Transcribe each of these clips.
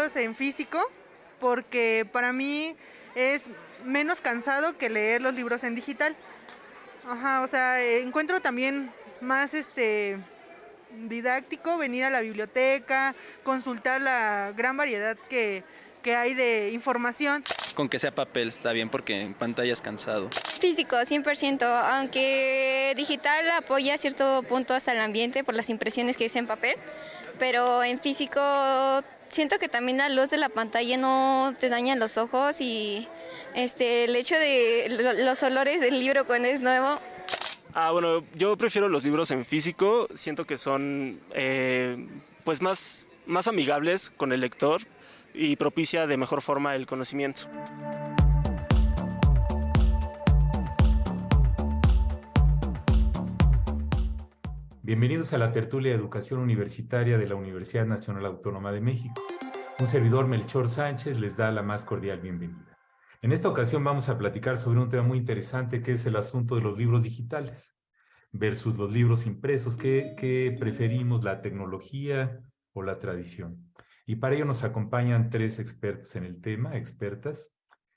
libros en físico porque para mí es menos cansado que leer los libros en digital. Ajá, o sea, encuentro también más didáctico venir a la biblioteca, consultar la gran variedad que hay de información. Con que sea papel está bien porque en pantalla es cansado. Físico, 100%, aunque digital apoya a cierto punto hasta el ambiente por las impresiones que hice en papel, pero en físico siento que también la luz de la pantalla no te daña los ojos y el hecho de los olores del libro cuando es nuevo. Bueno, yo prefiero los libros en físico, siento que son pues más amigables con el lector y propicia de mejor forma el conocimiento. Bienvenidos a la tertulia de educación universitaria de la Universidad Nacional Autónoma de México. Un servidor, Melchor Sánchez, les da la más cordial bienvenida. En esta ocasión vamos a platicar sobre un tema muy interesante que es el asunto de los libros digitales versus los libros impresos. ¿Qué preferimos, la tecnología o la tradición? Y para ello nos acompañan tres expertos en el tema, expertas.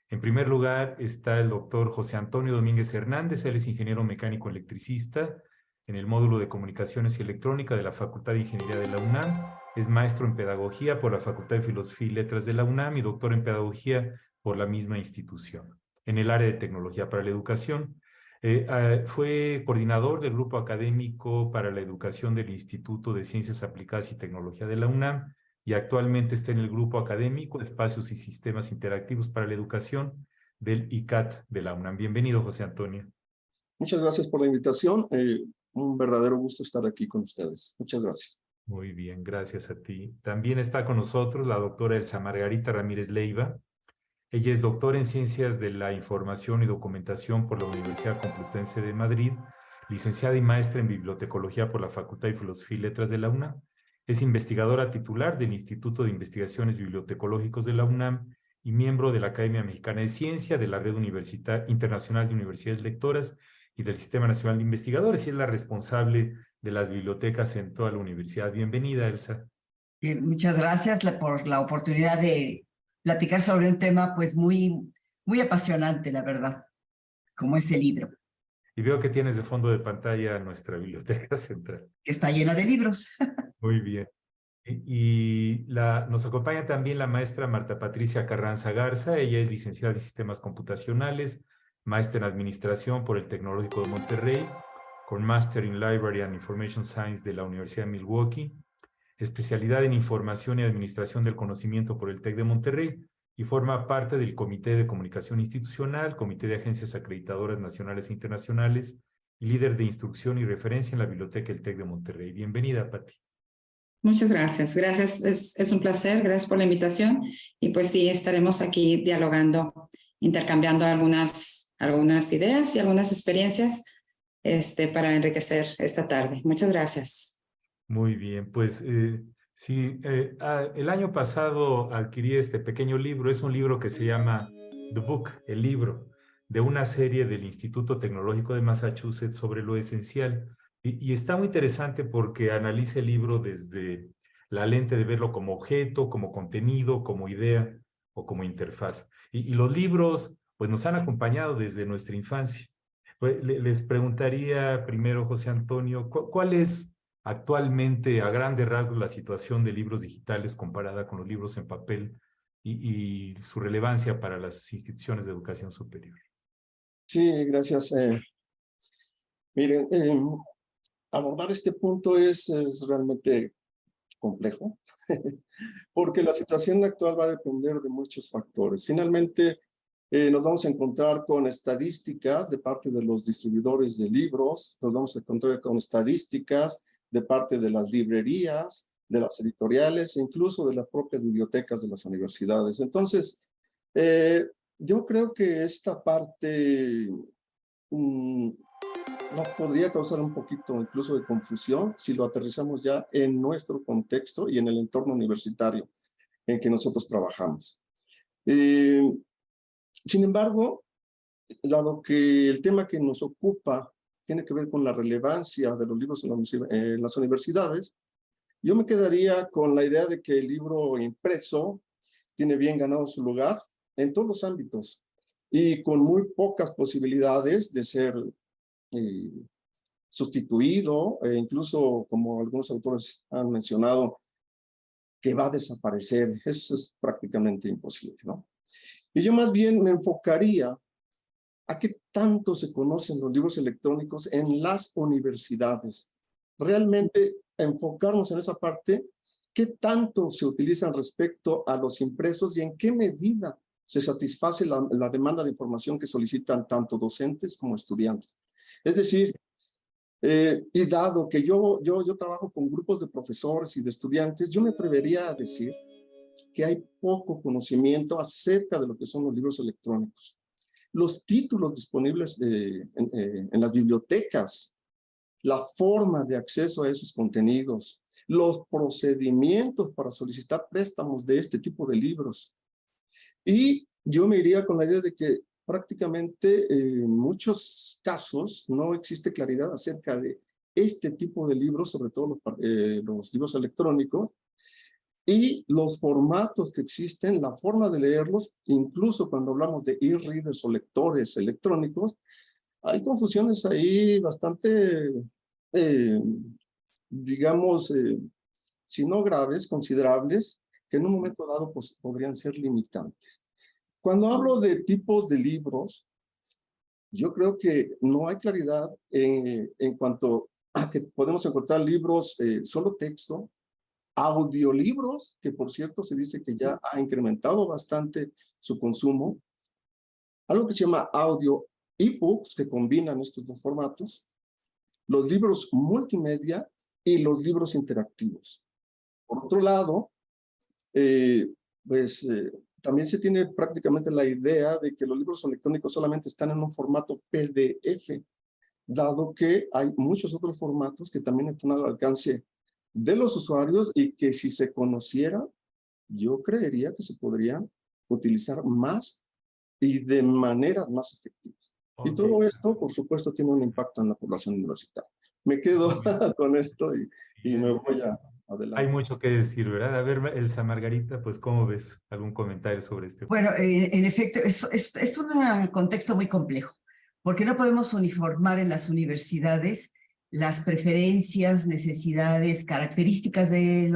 En primer lugar está el doctor José Antonio Domínguez Hernández. Él es ingeniero mecánico electricista en el módulo de Comunicaciones y Electrónica de la Facultad de Ingeniería de la UNAM. Es maestro en Pedagogía por la Facultad de Filosofía y Letras de la UNAM y doctor en Pedagogía por la misma institución, en el área de Tecnología para la Educación. Fue coordinador del Grupo Académico para la Educación del Instituto de Ciencias Aplicadas y Tecnología de la UNAM y actualmente está en el Grupo Académico Espacios y Sistemas Interactivos para la Educación del ICAT de la UNAM. Bienvenido, José Antonio. Muchas gracias por la invitación. Un verdadero gusto estar aquí con ustedes. Muchas gracias. Muy bien, gracias a ti. También está con nosotros la doctora Elsa Margarita Ramírez Leiva. Ella es doctora en Ciencias de la Información y Documentación por la Universidad Complutense de Madrid, licenciada y maestra en Bibliotecología por la Facultad de Filosofía y Letras de la UNAM. Es investigadora titular del Instituto de Investigaciones Bibliotecológicos de la UNAM y miembro de la Academia Mexicana de Ciencia, de la Red Internacional de Universidades Lectoras y del Sistema Nacional de Investigadores, y es la responsable de las bibliotecas en toda la universidad. Bienvenida, Elsa. Muchas gracias por la oportunidad de platicar sobre un tema pues muy apasionante, la verdad, como es el libro. Y veo que tienes de fondo de pantalla nuestra biblioteca central. Está llena de libros. Muy bien. Nos acompaña también la maestra Marta Patricia Carranza Garza. Ella es licenciada en Sistemas Computacionales, maestra en Administración por el Tecnológico de Monterrey, con Master in Library and Information Science de la Universidad de Milwaukee, especialidad en Información y Administración del Conocimiento por el TEC de Monterrey, y forma parte del Comité de Comunicación Institucional, Comité de Agencias Acreditadoras Nacionales e Internacionales, y líder de instrucción y referencia en la Biblioteca del TEC de Monterrey. Bienvenida, Pati. Muchas gracias. Gracias, es un placer. Gracias por la invitación. Y pues sí, estaremos aquí dialogando, intercambiando algunas ideas y algunas experiencias para enriquecer esta tarde. Muchas gracias. Muy bien, pues sí, el año pasado adquirí este pequeño libro. Es un libro que se llama The Book, el libro, de una serie del Instituto Tecnológico de Massachusetts sobre lo esencial. Y está muy interesante porque analiza el libro desde la lente de verlo como objeto, como contenido, como idea o como interfaz. Y los libros pues nos han acompañado desde nuestra infancia. Pues, les preguntaría primero, José Antonio, ¿cuál es actualmente a grandes rasgos la situación de libros digitales comparada con los libros en papel y su relevancia para las instituciones de educación superior? Sí, gracias. Miren, abordar este punto es realmente complejo, porque la situación actual va a depender de muchos factores. Finalmente, nos vamos a encontrar con estadísticas de parte de los distribuidores de libros, nos vamos a encontrar con estadísticas de parte de las librerías, de las editoriales e incluso de las propias bibliotecas de las universidades. Entonces, yo creo que esta parte nos podría causar un poquito incluso de confusión si lo aterrizamos ya en nuestro contexto y en el entorno universitario en que nosotros trabajamos. Sin embargo, dado que el tema que nos ocupa tiene que ver con la relevancia de los libros en las universidades, yo me quedaría con la idea de que el libro impreso tiene bien ganado su lugar en todos los ámbitos y con muy pocas posibilidades de ser sustituido, e incluso, como algunos autores han mencionado, que va a desaparecer. Eso es prácticamente imposible, ¿no? Y yo más bien me enfocaría a qué tanto se conocen los libros electrónicos en las universidades. Realmente enfocarnos en esa parte, qué tanto se utilizan respecto a los impresos y en qué medida se satisface la demanda de información que solicitan tanto docentes como estudiantes. Es decir, y dado que yo trabajo con grupos de profesores y de estudiantes, yo me atrevería a decir que hay poco conocimiento acerca de lo que son los libros electrónicos. Los títulos disponibles en las bibliotecas, la forma de acceso a esos contenidos, los procedimientos para solicitar préstamos de este tipo de libros. Y yo me iría con la idea de que prácticamente en muchos casos no existe claridad acerca de este tipo de libros, sobre todo los libros electrónicos, y los formatos que existen, la forma de leerlos, incluso cuando hablamos de e-readers o lectores electrónicos, hay confusiones ahí bastante, digamos, si no graves, considerables, que en un momento dado pues, podrían ser limitantes. Cuando hablo de tipos de libros, yo creo que no hay claridad en cuanto a que podemos encontrar libros solo texto, audiolibros, que por cierto se dice que ya ha incrementado bastante su consumo, algo que se llama audio ebooks, que combinan estos dos formatos, los libros multimedia y los libros interactivos. Por otro lado, también se tiene prácticamente la idea de que los libros electrónicos solamente están en un formato PDF, dado que hay muchos otros formatos que también están al alcance de los usuarios y que si se conociera, yo creería que se podrían utilizar más y de maneras más efectivas. Okay. Y todo esto, por supuesto, tiene un impacto en la población universitaria. Me quedo con esto y me voy adelante. Hay mucho que decir, ¿verdad? A ver, Elsa Margarita, pues, ¿cómo ves? ¿Algún comentario sobre este? Bueno, en efecto, es un contexto muy complejo, porque no podemos uniformar en las universidades las preferencias, necesidades, características de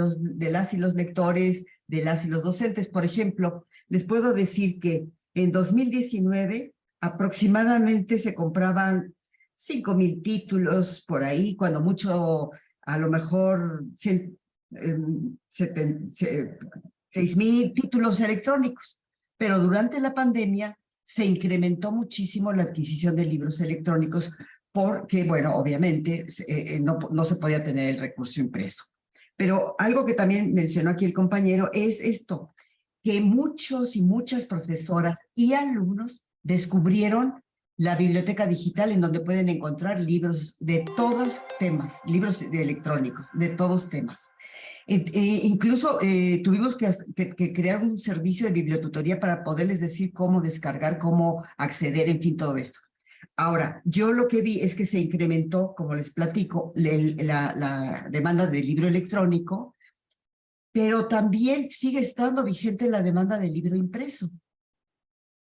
las y los lectores, de las y los docentes. Por ejemplo, les puedo decir que en 2019 aproximadamente se compraban 5,000 títulos por ahí, cuando mucho, a lo mejor 6,000 títulos electrónicos. Pero durante la pandemia se incrementó muchísimo la adquisición de libros electrónicos porque, bueno, obviamente no se podía tener el recurso impreso. Pero algo que también mencionó aquí el compañero es esto, que muchos y muchas profesoras y alumnos descubrieron la biblioteca digital en donde pueden encontrar libros de todos temas, libros electrónicos, de todos temas. Incluso tuvimos que crear un servicio de bibliotutoría para poderles decir cómo descargar, cómo acceder, en fin, todo esto. Ahora, yo lo que vi es que se incrementó, como les platico, la demanda de libro electrónico, pero también sigue estando vigente la demanda del libro impreso.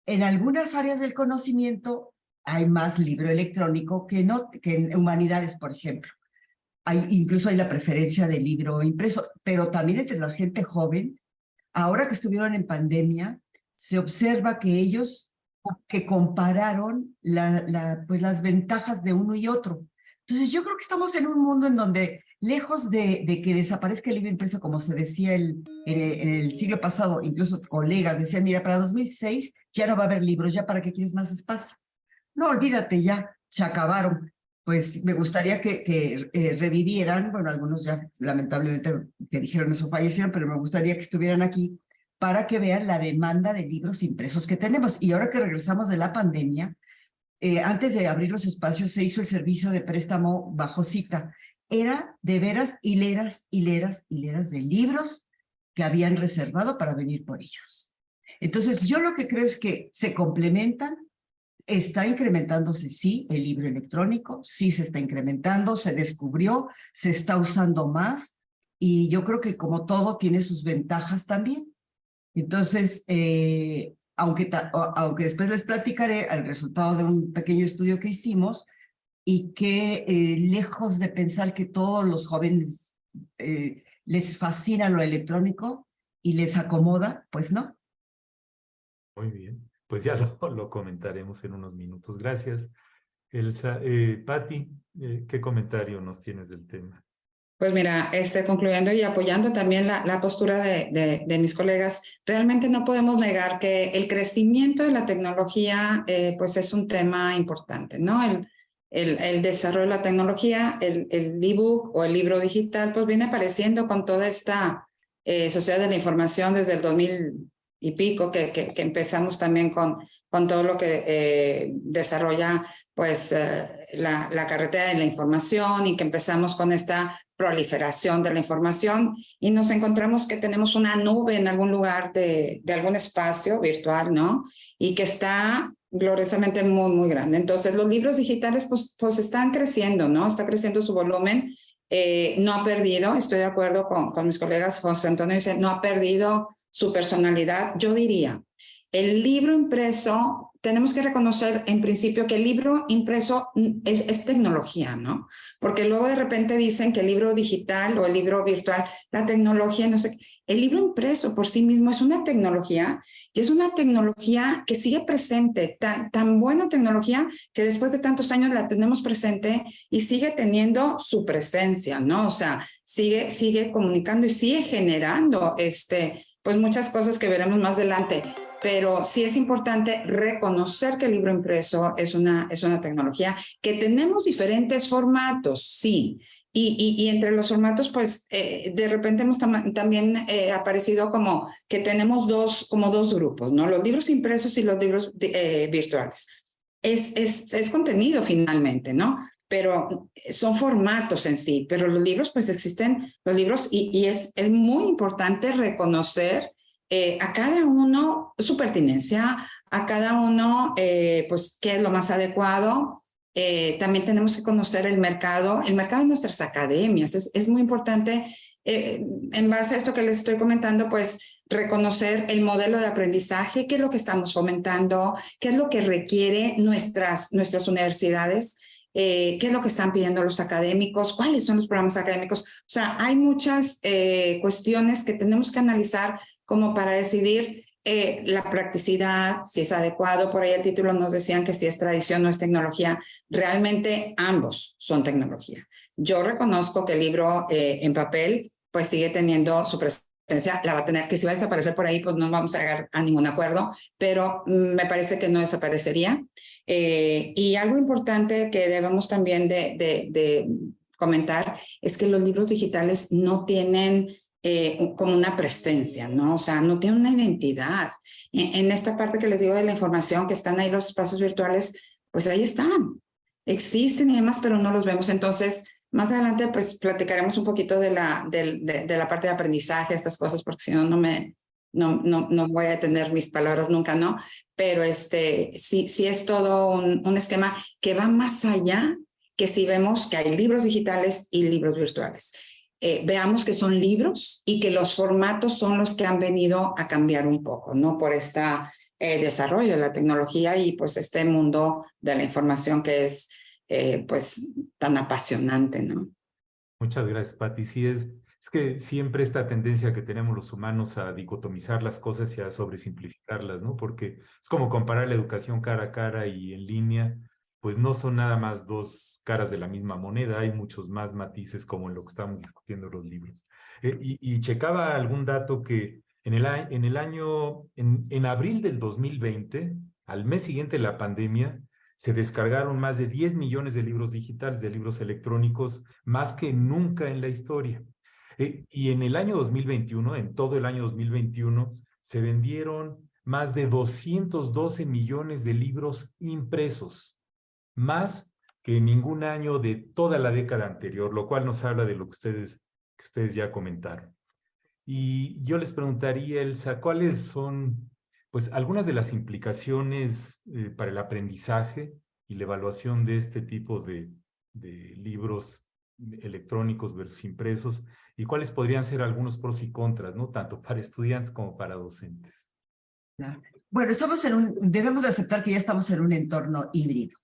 En algunas áreas del conocimiento hay más libro electrónico que en humanidades, por ejemplo. Incluso hay la preferencia del libro impreso, pero también entre la gente joven, ahora que estuvieron en pandemia, se observa que ellos que compararon pues las ventajas de uno y otro. Entonces yo creo que estamos en un mundo en donde, lejos de que desaparezca el libro impreso, como se decía en el siglo pasado, incluso colegas decían, mira, para 2006 ya no va a haber libros, ya para qué quieres más espacio. No, olvídate, ya se acabaron. Pues me gustaría que revivieran, bueno, algunos ya lamentablemente que dijeron eso fallecieron, pero me gustaría que estuvieran aquí para que vean la demanda de libros impresos que tenemos. Y ahora que regresamos de la pandemia, antes de abrir los espacios se hizo el servicio de préstamo bajo cita. Era de veras hileras de libros que habían reservado para venir por ellos. Entonces yo lo que creo es que se complementan. Está incrementándose, sí, el libro electrónico, sí se está incrementando, se descubrió, se está usando más, y yo creo que como todo tiene sus ventajas también. Entonces, aunque después les platicaré el resultado de un pequeño estudio que hicimos y que lejos de pensar que todos los jóvenes les fascina lo electrónico y les acomoda, pues no. Muy bien, pues ya lo comentaremos en unos minutos. Gracias, Elsa. Patti, ¿qué comentario nos tienes del tema? Pues mira, concluyendo y apoyando también la postura de mis colegas, realmente no podemos negar que el crecimiento de la tecnología pues es un tema importante, ¿no? El desarrollo de la tecnología, el ebook o el libro digital, pues viene apareciendo con toda esta sociedad de la información desde el 2000 y pico, que empezamos también con todo lo que desarrolla pues la carretera de la información y que empezamos con esta proliferación de la información y nos encontramos que tenemos una nube en algún lugar de algún espacio virtual, ¿no? Y que está gloriosamente muy, muy grande. Entonces, los libros digitales pues están creciendo, ¿no? Está creciendo su volumen. No ha perdido, estoy de acuerdo con mis colegas, José Antonio dice, no ha perdido su personalidad. Yo diría, el libro impreso, tenemos que reconocer en principio que el libro impreso es tecnología, ¿no? Porque luego de repente dicen que el libro digital o el libro virtual, la tecnología, no sé, el libro impreso por sí mismo es una tecnología y es una tecnología que sigue presente, tan buena tecnología que después de tantos años la tenemos presente y sigue teniendo su presencia, ¿no? O sea, sigue comunicando y sigue generando pues muchas cosas que veremos más adelante. Pero sí es importante reconocer que el libro impreso es una tecnología, que tenemos diferentes formatos, sí. Y entre los formatos, pues, de repente hemos también aparecido como que tenemos dos grupos, ¿no? Los libros impresos y los libros virtuales. Es contenido finalmente, ¿no? Pero son formatos en sí. Pero los libros, pues existen los libros y es muy importante reconocer a cada uno su pertinencia, a cada uno pues qué es lo más adecuado. También tenemos que conocer el mercado de nuestras academias. Es muy importante, en base a esto que les estoy comentando, pues reconocer el modelo de aprendizaje, qué es lo que estamos fomentando, qué es lo que requiere nuestras universidades. ¿Qué es lo que están pidiendo los académicos? ¿Cuáles son los programas académicos? O sea, hay muchas cuestiones que tenemos que analizar como para decidir la practicidad, si es adecuado. Por ahí el título nos decían que si es tradición o es tecnología. Realmente ambos son tecnología. Yo reconozco que el libro en papel pues sigue teniendo su presencia, la va a tener, que si va a desaparecer por ahí, pues no vamos a llegar a ningún acuerdo, pero me parece que no desaparecería. Y algo importante que debemos también de comentar es que los libros digitales no tienen como una presencia, ¿no? O sea, no tienen una identidad. En esta parte que les digo de la información, que están ahí los espacios virtuales, pues ahí están. Existen y demás, pero no los vemos. Entonces, más adelante, pues platicaremos un poquito de la parte de aprendizaje, estas cosas, porque si no, no voy a detener mis palabras nunca, ¿no? Pero sí es todo un esquema que va más allá que si vemos que hay libros digitales y libros virtuales. Veamos que son libros y que los formatos son los que han venido a cambiar un poco, ¿no? Por desarrollo de la tecnología y pues este mundo de la información que es pues tan apasionante, ¿no? Muchas gracias, Patti. Sí, es que siempre esta tendencia que tenemos los humanos a dicotomizar las cosas y a sobresimplificarlas, ¿no? Porque es como comparar la educación cara a cara y en línea, pues no son nada más dos caras de la misma moneda, hay muchos más matices como en lo que estamos discutiendo los libros. Y checaba algún dato que en abril del 2020, al mes siguiente de la pandemia, se descargaron más de 10 millones de libros digitales, de libros electrónicos, más que nunca en la historia. Y en el año 2021, en todo el año 2021, se vendieron más de 212 millones de libros impresos, más que en ningún año de toda la década anterior, lo cual nos habla de lo que ustedes ya comentaron. Y yo les preguntaría, Elsa, ¿cuáles son pues algunas de las implicaciones para el aprendizaje y la evaluación de este tipo de libros electrónicos versus impresos, y cuáles podrían ser algunos pros y contras, ¿no? Tanto para estudiantes como para docentes. Claro. Bueno, debemos de aceptar que ya estamos en un entorno híbrido,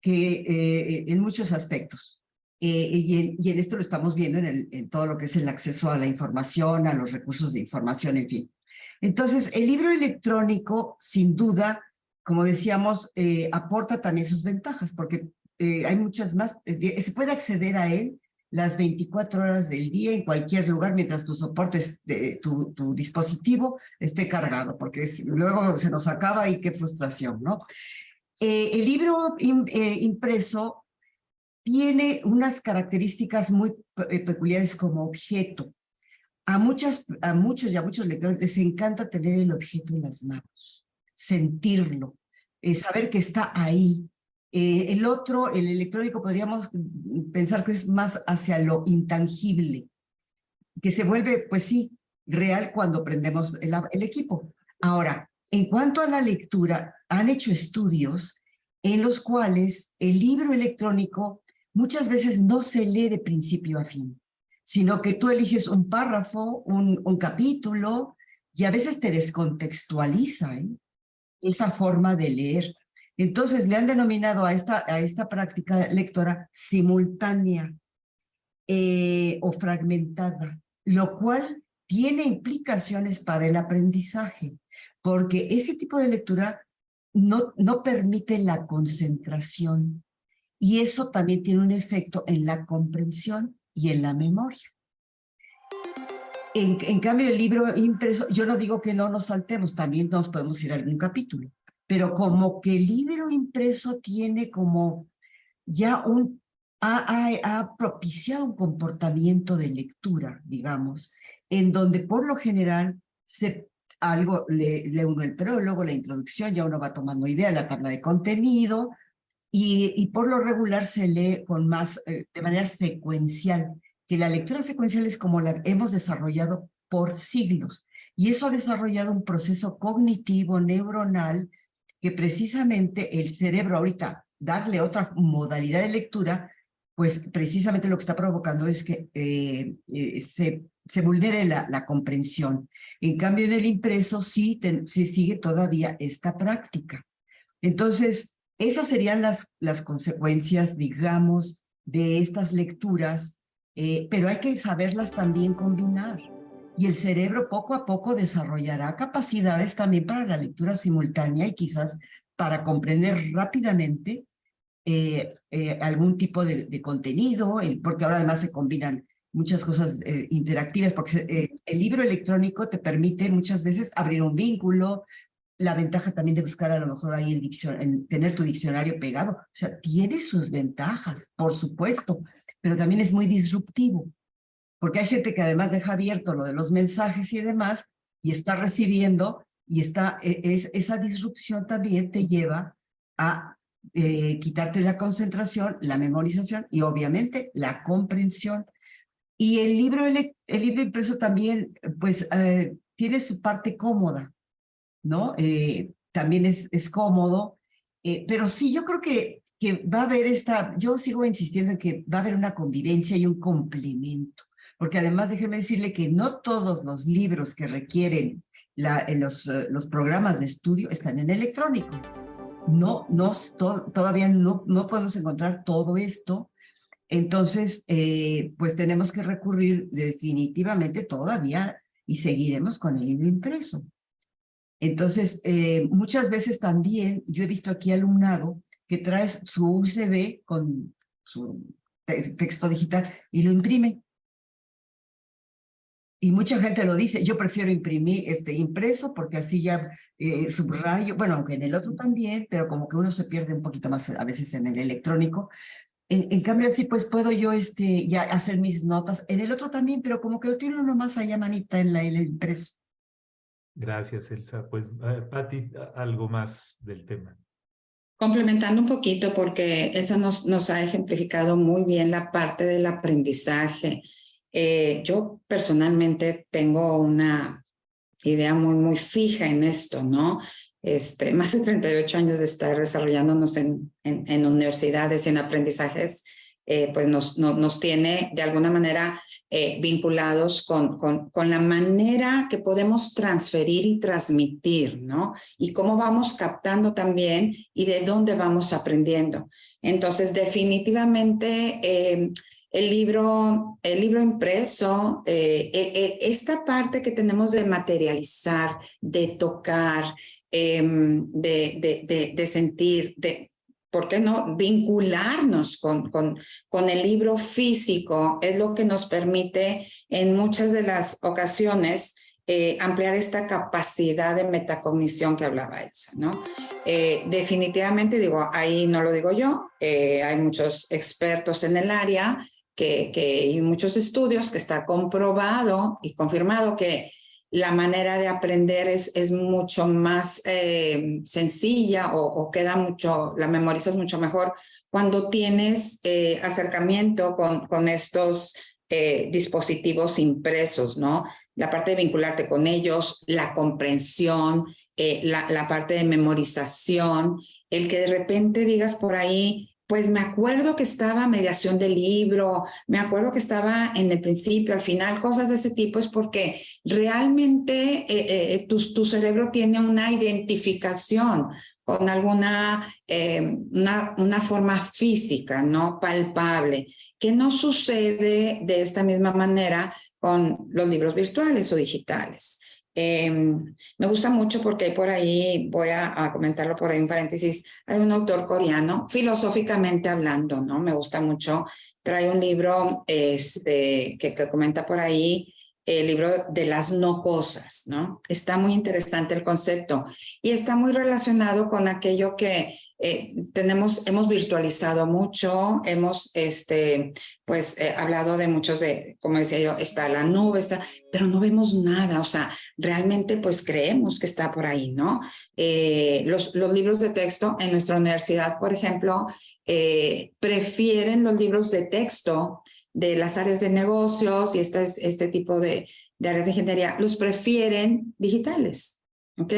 que en muchos aspectos, y en esto lo estamos viendo en todo lo que es el acceso a la información, a los recursos de información, en fin. Entonces, el libro electrónico, sin duda, como decíamos, aporta también sus ventajas, porque hay muchas más, se puede acceder a él las 24 horas del día en cualquier lugar mientras tu soporte, tu dispositivo esté cargado, porque luego se nos acaba y qué frustración, ¿no? El libro impreso tiene unas características muy peculiares como objeto. A muchos y a muchos lectores les encanta tener el objeto en las manos, sentirlo, saber que está ahí. El electrónico, podríamos pensar que es más hacia lo intangible, que se vuelve, pues sí, real cuando prendemos el equipo. Ahora, en cuanto a la lectura, han hecho estudios en los cuales el libro electrónico muchas veces no se lee de principio a fin, sino que tú eliges un párrafo, un capítulo, y a veces te descontextualiza esa forma de leer. Entonces le han denominado a esta práctica lectora simultánea o fragmentada, lo cual tiene implicaciones para el aprendizaje, porque ese tipo de lectura no permite la concentración, y eso también tiene un efecto en la comprensión y en la memoria. En cambio, el libro impreso, yo no digo que no nos saltemos, también nos podemos ir a algún capítulo, pero como que el libro impreso tiene como ya ha propiciado un comportamiento de lectura, digamos, en donde por lo general lee uno el prólogo, la introducción, ya uno va tomando idea, la tabla de contenido, y por lo regular se lee de manera secuencial, que la lectura secuencial es como la hemos desarrollado por siglos, y eso ha desarrollado un proceso cognitivo, neuronal, que precisamente el cerebro ahorita, darle otra modalidad de lectura, pues precisamente lo que está provocando es que se vulnere la comprensión. En cambio, en el impreso sí se sigue todavía esta práctica. Entonces, esas serían las consecuencias, digamos, de estas lecturas, pero hay que saberlas también combinar. Y el cerebro poco a poco desarrollará capacidades también para la lectura simultánea y quizás para comprender rápidamente algún tipo de contenido, porque ahora además se combinan muchas cosas interactivas, porque el libro electrónico te permite muchas veces abrir un vínculo, la ventaja también de buscar a lo mejor ahí en tener tu diccionario pegado, o sea, tiene sus ventajas, por supuesto, pero también es muy disruptivo, porque hay gente que además deja abierto lo de los mensajes y demás, y está recibiendo, y esa disrupción también te lleva a quitarte la concentración, la memorización y obviamente la comprensión. Y el libro impreso también, pues, tiene su parte cómoda, ¿no? También es cómodo, pero sí, yo creo que va a haber yo sigo insistiendo en que va a haber una convivencia y un complemento, porque además déjeme decirle que no todos los libros que requieren los programas de estudio están en electrónico. Todavía no podemos encontrar todo esto, entonces pues tenemos que recurrir definitivamente todavía y seguiremos con el libro impreso. Entonces, muchas veces también yo he visto aquí alumnado que trae su USB con su texto digital y lo imprime. Y mucha gente lo dice, yo prefiero imprimir impreso porque así ya subrayo, bueno, aunque en el otro también, pero como que uno se pierde un poquito más a veces en el electrónico. En cambio, así pues puedo yo ya hacer mis notas en el otro también, pero como que lo tiene uno más allá manita en el impreso. Gracias, Elsa. Pues, Pati, algo más del tema. Complementando un poquito, porque Elsa nos ha ejemplificado muy bien la parte del aprendizaje. Yo personalmente tengo una idea muy fija en esto, ¿no? Más de 38 años de estar desarrollándonos en universidades y en aprendizajes, pues nos tiene de alguna manera vinculados con la manera que podemos transferir y transmitir, ¿no? Y cómo vamos captando también y de dónde vamos aprendiendo. Entonces, definitivamente, el libro impreso, esta parte que tenemos de materializar, de tocar, de sentir, ¿por qué no? Vincularnos con el libro físico es lo que nos permite en muchas de las ocasiones ampliar esta capacidad de metacognición que hablaba Elsa, ¿no? Definitivamente, digo, ahí no lo digo yo, hay muchos expertos en el área y muchos estudios que está comprobado y confirmado que la manera de aprender es mucho más sencilla o queda mucho, la memorizas mucho mejor cuando tienes acercamiento con estos dispositivos impresos, ¿no? La parte de vincularte con ellos, la comprensión, la parte de memorización, el que de repente digas por ahí, pues me acuerdo que estaba mediación del libro, me acuerdo que estaba en el principio, al final, cosas de ese tipo, es porque realmente tu cerebro tiene una identificación con alguna una forma física, ¿no? Palpable, que no sucede de esta misma manera con los libros virtuales o digitales. Me gusta mucho porque por ahí, voy a comentarlo por ahí en paréntesis, hay un autor coreano, filosóficamente hablando, ¿no? Me gusta mucho, trae un libro que comenta por ahí, el libro de las no cosas, ¿no? Está muy interesante el concepto y está muy relacionado con aquello que hemos virtualizado mucho, hemos hablado de muchos como decía yo, está la nube, pero no vemos nada, o sea, realmente pues creemos que está por ahí, ¿no? Los libros de texto en nuestra universidad, por ejemplo, prefieren los libros de texto de las áreas de negocios y este tipo de áreas de ingeniería, los prefieren digitales. ¿Ok?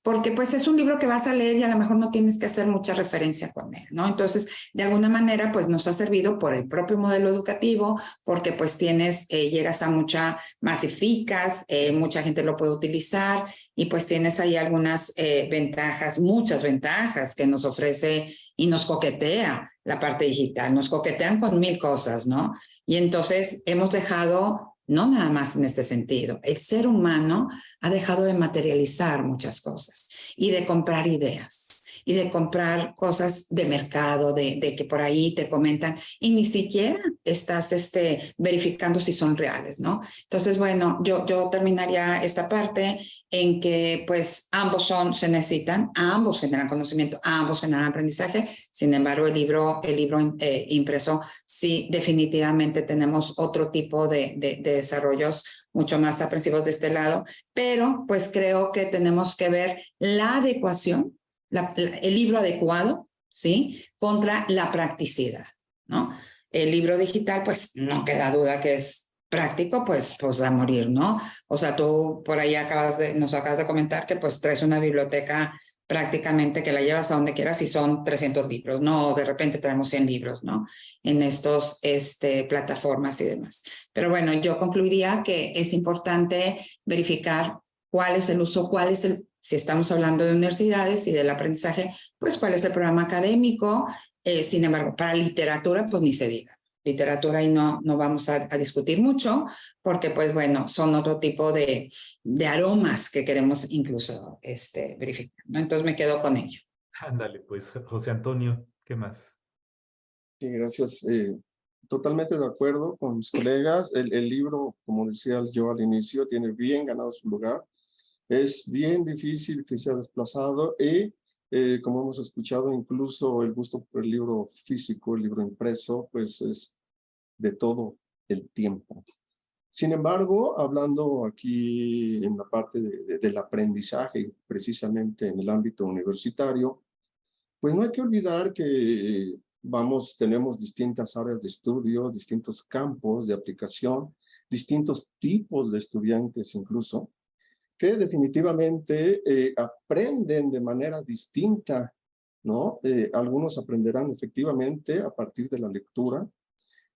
Porque pues es un libro que vas a leer y a lo mejor no tienes que hacer mucha referencia con él, ¿no? Entonces, de alguna manera, pues nos ha servido por el propio modelo educativo, porque pues llegas a masificas, mucha gente lo puede utilizar y pues tienes ahí algunas ventajas, muchas ventajas que nos ofrece y nos coquetea la parte digital, nos coquetean con 1000 cosas, ¿no? Y entonces hemos dejado, no nada más en este sentido, el ser humano ha dejado de materializar muchas cosas y de comprar ideas y de comprar cosas de mercado, de que por ahí te comentan y ni siquiera estás verificando si son reales, ¿no? Entonces, bueno, yo terminaría esta parte en que pues ambos se necesitan, ambos generan conocimiento, ambos generan aprendizaje. Sin embargo, el libro impreso, sí, definitivamente tenemos otro tipo de desarrollos mucho más aprensivos de este lado, pero pues creo que tenemos que ver la adecuación, el libro adecuado, ¿sí? Contra la practicidad, ¿no? El libro digital, pues no queda duda que es práctico, pues a morir, ¿no? O sea, tú por ahí nos acabas de comentar que pues traes una biblioteca prácticamente que la llevas a donde quieras y son 300 libros, ¿no? De repente traemos 100 libros, ¿no? En estos plataformas y demás. Pero bueno, yo concluiría que es importante verificar cuál es el uso, si estamos hablando de universidades y del aprendizaje, pues cuál es el programa académico. Sin embargo, para literatura, pues ni se diga. Literatura y no vamos a discutir mucho porque, pues bueno, son otro tipo de aromas que queremos incluso verificar, ¿no? Entonces me quedo con ello. Ándale, pues, José Antonio, ¿qué más? Sí, gracias. Totalmente de acuerdo con mis colegas. El libro, como decía yo al inicio, tiene bien ganado su lugar. Es bien difícil que sea desplazado y, como hemos escuchado, incluso el gusto por el libro físico, el libro impreso, pues es de todo el tiempo. Sin embargo, hablando aquí en la parte del aprendizaje, precisamente en el ámbito universitario, pues no hay que olvidar que tenemos distintas áreas de estudio, distintos campos de aplicación, distintos tipos de estudiantes incluso, que definitivamente aprenden de manera distinta, ¿no? Algunos aprenderán efectivamente a partir de la lectura,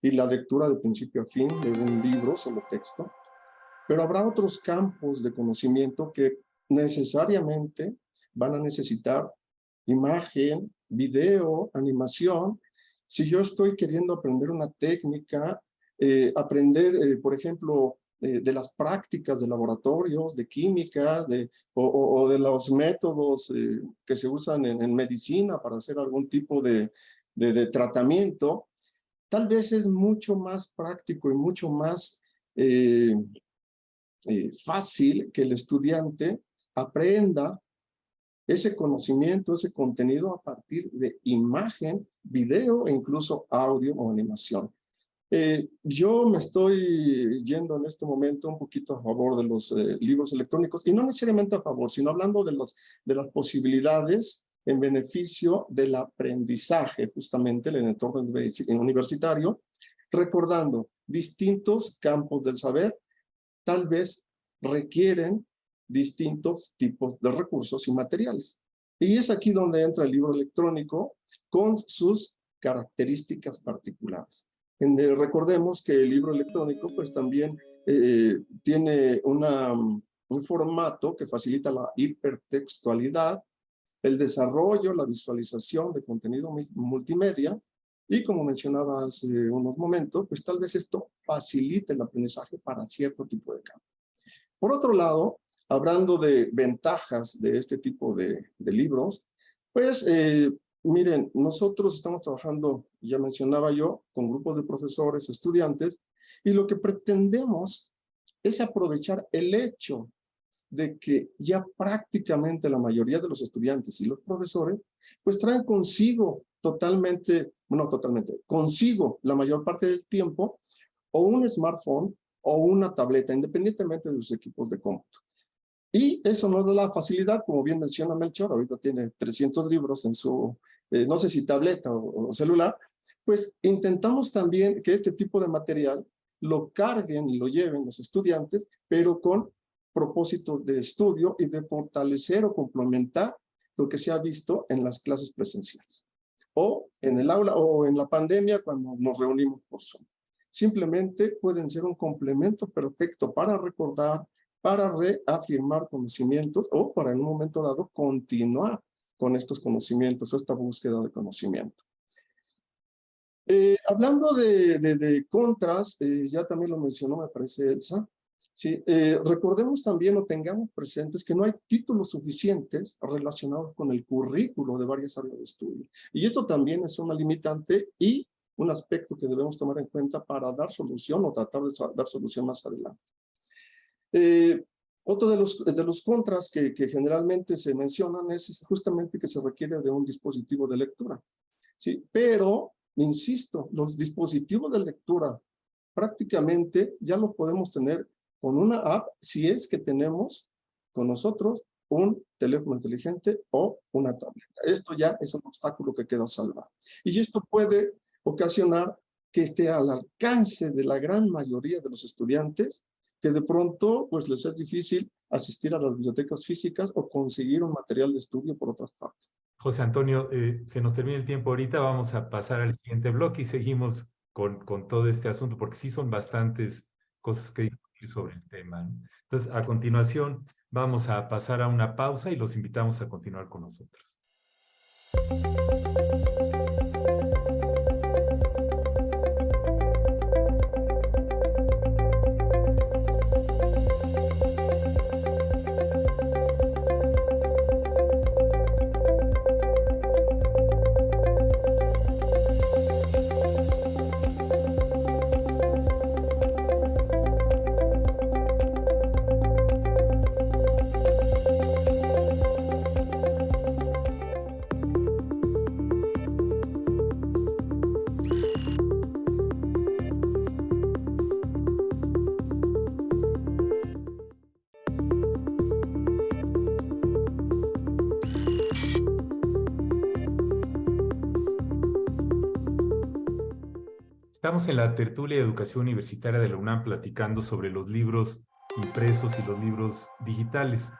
y la lectura de principio a fin de un libro, solo texto, pero habrá otros campos de conocimiento que necesariamente van a necesitar imagen, video, animación. Si yo estoy queriendo aprender una técnica, aprender, por ejemplo, de las prácticas de laboratorios, de química, o de los métodos que se usan en medicina para hacer algún tipo de tratamiento, tal vez es mucho más práctico y mucho más fácil que el estudiante aprenda ese conocimiento, ese contenido a partir de imagen, video e incluso audio o animación. Yo me estoy yendo en este momento un poquito a favor de los libros electrónicos, y no necesariamente a favor, sino hablando de las posibilidades en beneficio del aprendizaje, justamente en el entorno universitario, recordando distintos campos del saber, tal vez requieren distintos tipos de recursos y materiales. Y es aquí donde entra el libro electrónico con sus características particulares. Recordemos que el libro electrónico pues también tiene un formato que facilita la hipertextualidad, el desarrollo, la visualización de contenido multimedia, y como mencionaba hace unos momentos, pues tal vez esto facilite el aprendizaje para cierto tipo de campo. Por otro lado, hablando de ventajas de este tipo de libros, pues miren, nosotros estamos trabajando, ya mencionaba yo, con grupos de profesores, estudiantes, y lo que pretendemos es aprovechar el hecho de que ya prácticamente la mayoría de los estudiantes y los profesores, pues traen consigo consigo la mayor parte del tiempo, o un smartphone o una tableta, independientemente de sus equipos de cómputo. Y eso nos da la facilidad, como bien menciona Melchor, ahorita tiene 300 libros en su, no sé si tableta o celular, pues intentamos también que este tipo de material lo carguen y lo lleven los estudiantes, pero con propósitos de estudio y de fortalecer o complementar lo que se ha visto en las clases presenciales, o en el aula, o en la pandemia cuando nos reunimos por Zoom. Simplemente pueden ser un complemento perfecto para recordar, para reafirmar conocimientos, o para en un momento dado continuar con estos conocimientos o esta búsqueda de conocimiento. Hablando de contras, ya también lo mencionó, me parece, Elsa. Sí, recordemos también o tengamos presentes que no hay títulos suficientes relacionados con el currículo de varias áreas de estudio. Y esto también es una limitante y un aspecto que debemos tomar en cuenta para dar solución o tratar de dar solución más adelante. Otro de los contras que generalmente se mencionan es justamente que se requiere de un dispositivo de lectura. ¿Sí? Pero, insisto, los dispositivos de lectura prácticamente ya los podemos tener con una app si es que tenemos con nosotros un teléfono inteligente o una tableta. Esto ya es un obstáculo que queda salvado. Y esto puede ocasionar que esté al alcance de la gran mayoría de los estudiantes, que de pronto pues les es difícil asistir a las bibliotecas físicas o conseguir un material de estudio por otras partes. José Antonio, se nos termina el tiempo ahorita, vamos a pasar al siguiente bloque y seguimos con todo este asunto, porque sí son bastantes cosas que discutir sobre el tema, ¿no? Entonces, a continuación, vamos a pasar a una pausa y los invitamos a continuar con nosotros. Estamos en la tertulia de educación universitaria de la UNAM platicando sobre los libros impresos y los libros digitales.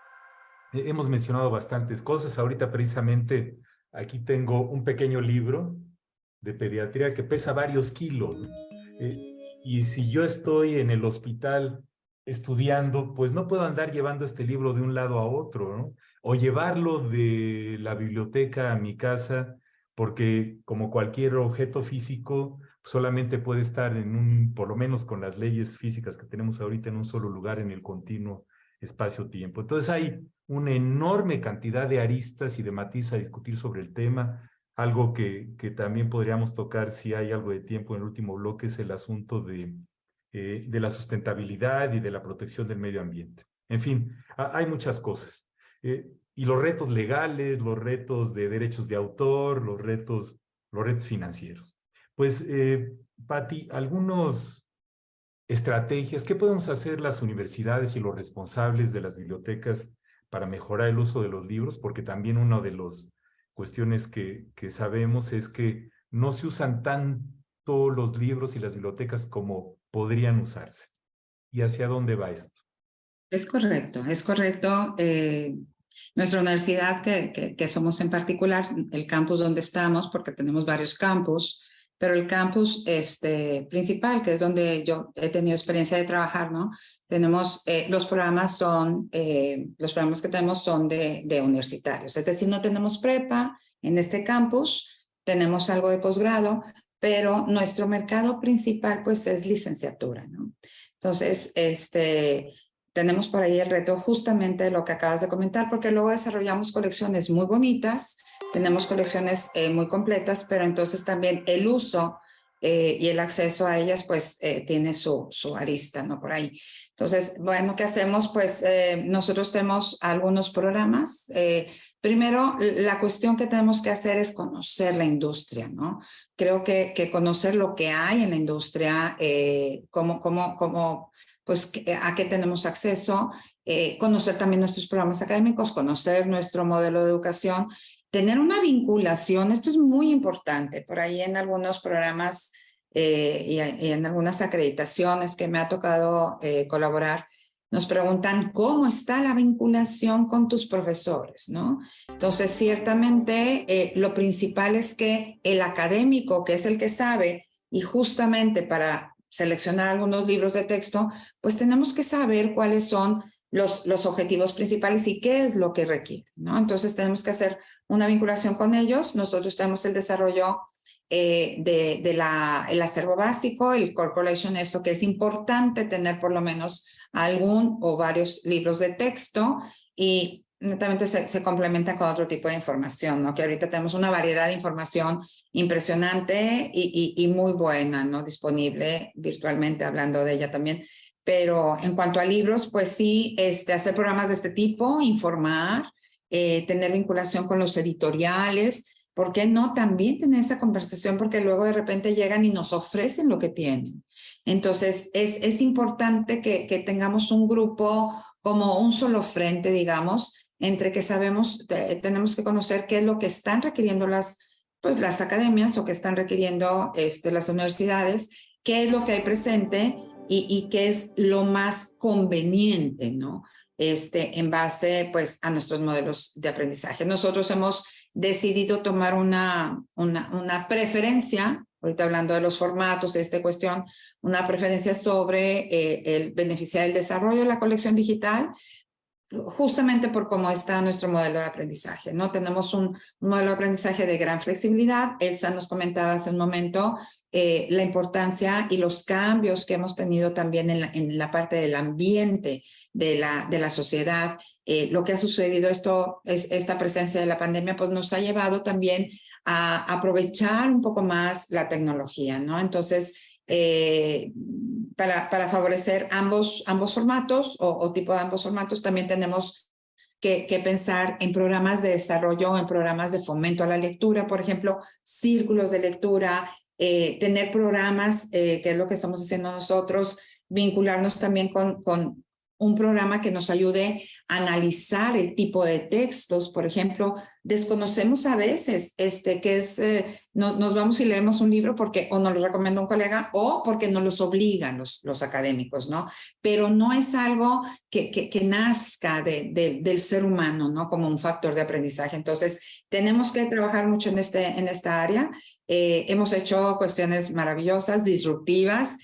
Hemos mencionado bastantes cosas. Ahorita precisamente aquí tengo un pequeño libro de pediatría que pesa varios kilos. Y si yo estoy en el hospital estudiando, pues no puedo andar llevando este libro de un lado a otro, ¿no? O llevarlo de la biblioteca a mi casa, porque como cualquier objeto físico, solamente puede estar en un, por lo menos con las leyes físicas que tenemos ahorita, en un solo lugar en el continuo espacio-tiempo. Entonces hay una enorme cantidad de aristas y de matiz a discutir sobre el tema. Algo que también podríamos tocar, si hay algo de tiempo en el último bloque, es el asunto de la sustentabilidad y de la protección del medio ambiente. En fin, hay muchas cosas. Y los retos legales, los retos de derechos de autor, los retos financieros. Pues, Patti, algunas estrategias, ¿qué podemos hacer las universidades y los responsables de las bibliotecas para mejorar el uso de los libros? Porque también una de las cuestiones que sabemos es que no se usan tanto los libros y las bibliotecas como podrían usarse. ¿Y hacia dónde va esto? Es correcto, es correcto. Nuestra universidad, que somos en particular, el campus donde estamos, porque tenemos varios campus, pero el campus principal, que es donde yo he tenido experiencia de trabajar, ¿no? Tenemos, los programas que tenemos son de universitarios, es decir, no tenemos prepa en este campus, tenemos algo de posgrado, pero nuestro mercado principal pues es licenciatura, ¿no? Entonces, tenemos por ahí el reto justamente de lo que acabas de comentar, porque luego desarrollamos colecciones muy bonitas, tenemos colecciones muy completas, pero entonces también el uso y el acceso a ellas pues tiene su arista, ¿no? Por ahí. Entonces, bueno, ¿qué hacemos? Pues nosotros tenemos algunos programas. Primero, la cuestión que tenemos que hacer es conocer la industria, ¿no? Creo que conocer lo que hay en la industria, pues a qué tenemos acceso, conocer también nuestros programas académicos, conocer nuestro modelo de educación, tener una vinculación, esto es muy importante, por ahí en algunos programas y en algunas acreditaciones que me ha tocado colaborar, nos preguntan cómo está la vinculación con tus profesores, ¿no? Entonces, ciertamente, lo principal es que el académico, que es el que sabe, y justamente para seleccionar algunos libros de texto, pues tenemos que saber cuáles son los objetivos principales y qué es lo que requiere, ¿no? Entonces tenemos que hacer una vinculación con ellos. Nosotros tenemos el desarrollo el acervo básico, el core collection, esto que es importante tener por lo menos algún o varios libros de texto y netamente se complementa con otro tipo de información, ¿no? Que ahorita tenemos una variedad de información impresionante y muy buena, ¿no? Disponible virtualmente, hablando de ella también. Pero en cuanto a libros, pues sí, hacer programas de este tipo, informar, tener vinculación con los editoriales, ¿por qué no también tener esa conversación? Porque luego de repente llegan y nos ofrecen lo que tienen. Entonces, es importante que tengamos un grupo como un solo frente, digamos, entre que sabemos, tenemos que conocer qué es lo que están requiriendo las academias o que están requiriendo las universidades, qué es lo que hay presente y qué es lo más conveniente, ¿no? En base, pues, a nuestros modelos de aprendizaje. Nosotros hemos decidido tomar una preferencia, ahorita hablando de los formatos, esta cuestión, una preferencia sobre el beneficiar el desarrollo de la colección digital, justamente por cómo está nuestro modelo de aprendizaje, ¿no? Tenemos un modelo de aprendizaje de gran flexibilidad. Elsa nos comentaba hace un momento la importancia y los cambios que hemos tenido también en la parte del ambiente de la sociedad. Lo que ha sucedido, esta presencia de la pandemia, pues nos ha llevado también a aprovechar un poco más la tecnología, ¿no? Entonces, para favorecer ambos formatos o tipo de ambos formatos, también tenemos que pensar en programas de desarrollo, en programas de fomento a la lectura, por ejemplo, círculos de lectura, tener programas, que es lo que estamos haciendo nosotros, vincularnos también con un programa que nos ayude a analizar el tipo de textos. Por ejemplo, desconocemos a veces que es, nos vamos y leemos un libro porque o nos lo recomienda un colega o porque nos los obligan los académicos, ¿no? Pero no es algo que nazca del ser humano, ¿no? Como un factor de aprendizaje. Entonces, tenemos que trabajar mucho en esta área. Hemos hecho cuestiones maravillosas, disruptivas,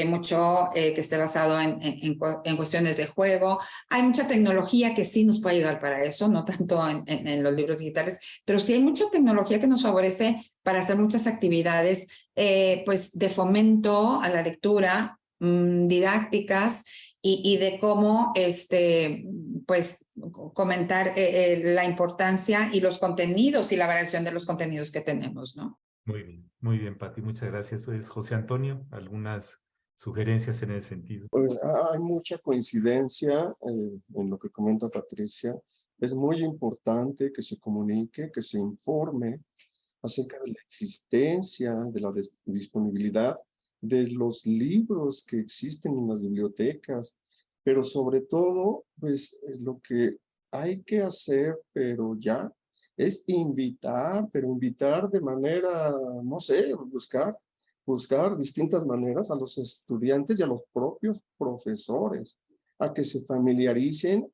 mucho que esté basado en cuestiones de juego. Hay mucha tecnología que sí nos puede ayudar para eso, no tanto en los libros digitales, pero sí hay mucha tecnología que nos favorece para hacer muchas actividades pues de fomento a la lectura, didácticas y de cómo pues comentar la importancia y los contenidos y la variación de los contenidos que tenemos, ¿no? Muy bien, Pati, muchas gracias. Pues, José Antonio, algunas sugerencias en ese sentido. Pues hay mucha coincidencia en lo que comenta Patricia. Es muy importante que se comunique, que se informe acerca de la existencia, de la disponibilidad de los libros que existen en las bibliotecas, pero sobre todo, pues lo que hay que hacer, pero ya, es invitar, pero invitar de manera, no sé, buscar distintas maneras a los estudiantes y a los propios profesores a que se familiaricen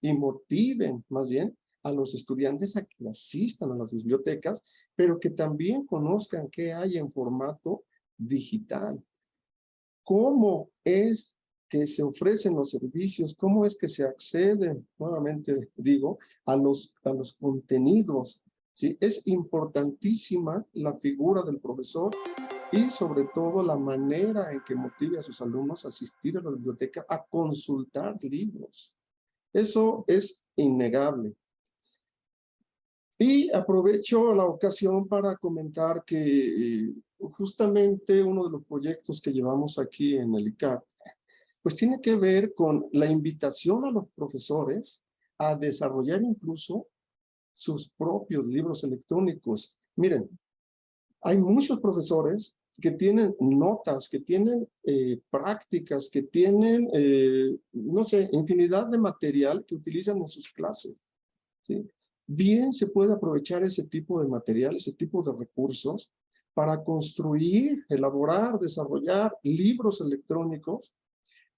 y motiven más bien a los estudiantes a que asistan a las bibliotecas, pero que también conozcan qué hay en formato digital. ¿Cómo es que se ofrecen los servicios? ¿Cómo es que se accede, nuevamente digo, a los contenidos? ¿Sí? Es importantísima la figura del profesor y sobre todo la manera en que motive a sus alumnos a asistir a la biblioteca a consultar libros. Eso es innegable. Y aprovecho la ocasión para comentar que justamente uno de los proyectos que llevamos aquí en el ICAT, pues tiene que ver con la invitación a los profesores a desarrollar incluso sus propios libros electrónicos. Miren, hay muchos profesores que tienen notas, que tienen prácticas, que tienen, no sé, infinidad de material que utilizan en sus clases, ¿sí? Bien se puede aprovechar ese tipo de material, ese tipo de recursos para construir, elaborar, desarrollar libros electrónicos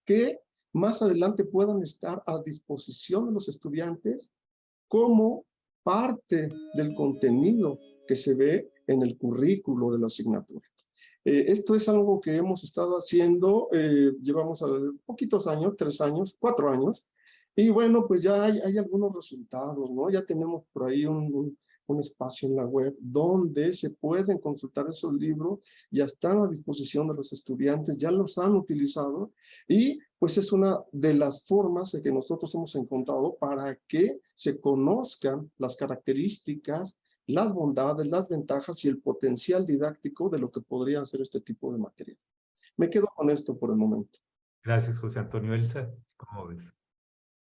que más adelante puedan estar a disposición de los estudiantes como parte del contenido que se ve en el currículo de la asignatura. Esto es algo que hemos estado haciendo, llevamos poquitos años, 3 años, 4 años, y bueno, pues ya hay algunos resultados, ¿no? Ya tenemos por ahí un espacio en la web donde se pueden consultar esos libros, ya están a disposición de los estudiantes, ya los han utilizado, y pues es una de las formas de que nosotros hemos encontrado para que se conozcan las características, las bondades, las ventajas y el potencial didáctico de lo que podría ser este tipo de material. Me quedo con esto por el momento. Gracias, José Antonio. Elsa, ¿cómo ves?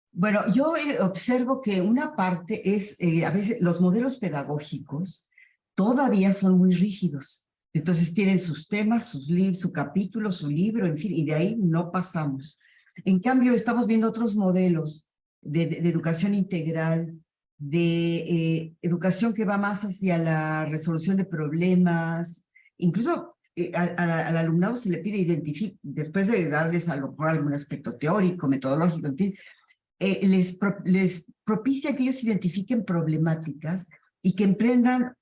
Bueno, yo observo que una parte es, a veces los modelos pedagógicos todavía son muy rígidos. Entonces tienen sus temas, su capítulo, su libro, en fin, y de ahí no pasamos. En cambio, estamos viendo otros modelos de educación integral, de educación que va más hacia la resolución de problemas. Incluso al alumnado se le pide identificar, después de darles a lo mejor algún aspecto teórico, metodológico, en fin, les propicia que ellos identifiquen problemáticas y que emprendan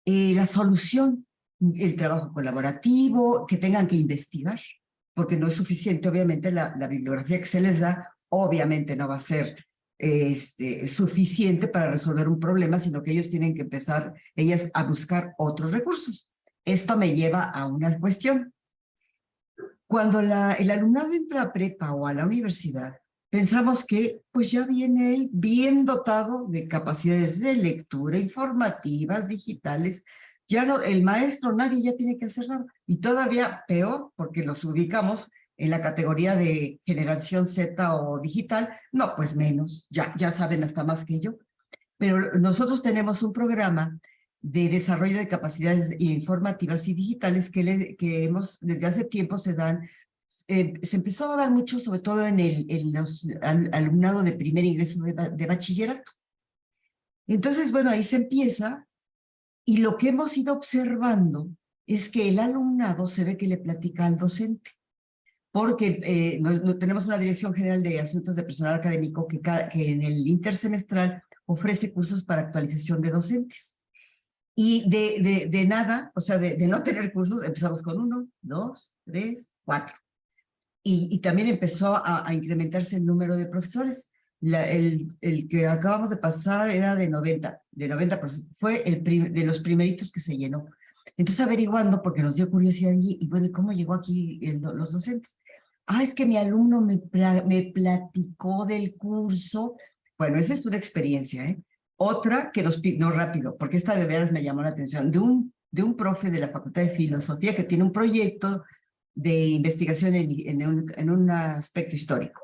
la solución, el trabajo colaborativo, que tengan que investigar, porque no es suficiente, obviamente, la bibliografía que se les da, obviamente no va a ser suficiente para resolver un problema, sino que ellos tienen que empezar, ellas, a buscar otros recursos. Esto me lleva a una cuestión. Cuando el alumnado entra a prepa o a la universidad, pensamos que pues ya viene él bien dotado de capacidades de lectura, informativas, digitales. Ya no, el maestro, nadie ya tiene que hacer nada. Y todavía peor, porque los ubicamos en la categoría de generación Z o digital. No, pues menos, ya saben hasta más que yo. Pero nosotros tenemos un programa de desarrollo de capacidades informativas y digitales que hemos, desde hace tiempo se dan se empezó a dar mucho, sobre todo en los alumnado de primer ingreso de bachillerato. Entonces, bueno, ahí se empieza, y lo que hemos ido observando es que el alumnado se ve que le platica al docente, porque no tenemos una Dirección General de Asuntos de Personal Académico que en el intersemestral ofrece cursos para actualización de docentes. Y de nada, o sea, de no tener cursos, empezamos con 1, 2, 3, 4. Y también empezó a incrementarse el número de profesores. El que acabamos de pasar era de 90 fue de los primeritos que se llenó. Entonces, averiguando, porque nos dio curiosidad, y bueno, ¿cómo llegó aquí los docentes? Es que mi alumno me platicó del curso. Bueno, esa es una experiencia, ¿eh? Otra que no, rápido, porque esta de veras me llamó la atención, de un profe de la Facultad de Filosofía que tiene un proyecto de investigación en un aspecto histórico.